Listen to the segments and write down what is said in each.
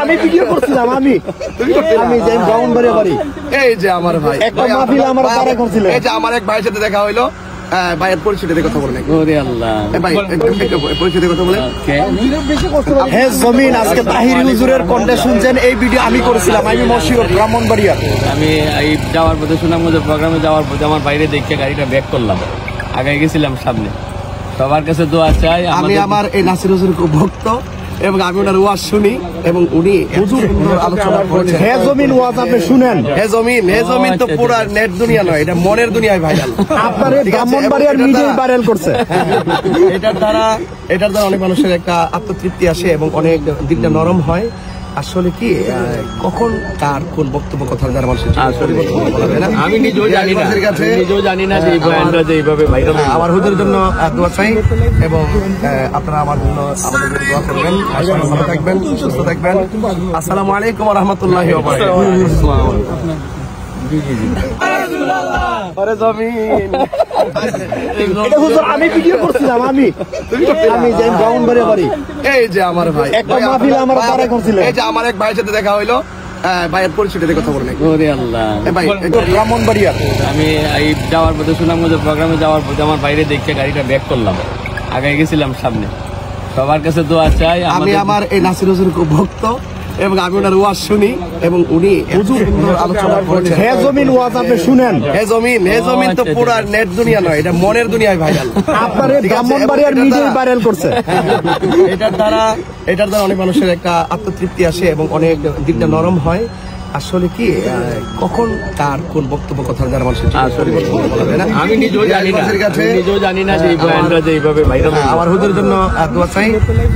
আমি ভিডিও করছিলাম আমি যে ব্রাউনবাড়িয়া বাড়ি। এই যে আমার ভাই একটা মাহফিল আমার তারা করছিল। এই যে আমার এক ভাইয়ের সাথে দেখা হইলো। ভাইয়ের পরিচয় কথা বলেন। ওরে আল্লাহ ভাই পরিচয় কথা বলেন। হ্যাঁ জমিন, আজকে তাহির হুজুরের কণ্ঠে শুনছেন। এই ভিডিও আমি করেছিলাম। আমি মশিউর ব্রাহ্মণবাড়িয়া। আমি এই যাওয়ার পথে সুনামগঞ্জের প্রোগ্রামে যাওয়ার পথে আমার বাইরে দেখে গাড়িটা ব্যাক করলাম, আগে গেছিলাম সামনে। সবার কাছে দোয়া চাই। আমি আমার এই নাসির হুজুর খুব ভক্ত এবং আমি ওনার ওয়াজ শুনি এবং উনি হুজুর আলোচনা করেছেন। হে জমিন ওয়াজ আপনি শুনেন। হে জমিন তো পুরো নেট দুনিয়া নয়, এটা মনের দুনিয়ায় ভাইরাল। আপনার এই ব্রাহ্মণবাড়িয়ার মিডিয়ায় ভাইরাল করছে। এটার দ্বারা অনেক মানুষের একটা আত্মতৃপ্তি আসে এবং অনেক দিকটা নরম হয়। আসলে কি কখন কার কোন বক্তব্য কথা যারা মানুষের আমি নিজেও জানি না যে এই বয়ানটা যে এইভাবে ভাইরাল। আমার হুজুরের জন্য দোয়া চাই এবং আপনারা আমার জন্য আমাদের জন্য দোয়া করবেন। ভালো থাকবেন, সুস্থ থাকবেন। আসসালামু আলাইকুম ওয়া রাহমাতুল্লাহি ওয়া বারাকাতুহু। আমি ভিডিও করছিলাম আমি যে ব্রাউনবাড়িয়া বাড়ি। এই যে আমার ভাই একটা মাহফিল আমার তারা করছিল। এই যে আমার এক ভাইয়ের সাথে দেখা হইলো। ভাইয়ের পরিচয় কথা বলেন। ওরে আল্লাহ ভাই ব্রাহ্মণবাড়িয়া। আমি এই যাওয়ার পথে সুনামগঞ্জের প্রোগ্রামে যাওয়ার পথে আমার বাইরে দেখে গাড়িটা ব্যাক করলাম, আগে গেছিলাম সামনে। সবার কাছে দোয়া চাই। আমি আমার এই নাসির হুজুর খুব ভক্ত এবং আমি ওনার ওয়াজ শুনি এবং উনি হুজুর আলোচনা করেছেন। হে জমিন ওয়াজ আপনি শুনেন। হে জমিন তো পুরো নেট দুনিয়া নয়, এটা মনের দুনিয়ায় ভাইরাল। আপনার এই ব্রাহ্মণবাড়িয়ার মিডিয়ায় ভাইরাল করছে। এটার দ্বারা অনেক মানুষের একটা আত্মতৃপ্তি আসে এবং অনেক দিকটা নরম হয়। আসলে কি কখন কার কোন বক্তব্য কথা যারা মানুষের আমি নিজেও জানি না যে এই বয়ানটা যে এইভাবে ভাইরাল। আমার হুজুরের জন্য দোয়া চাই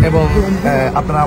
এবং আপনারা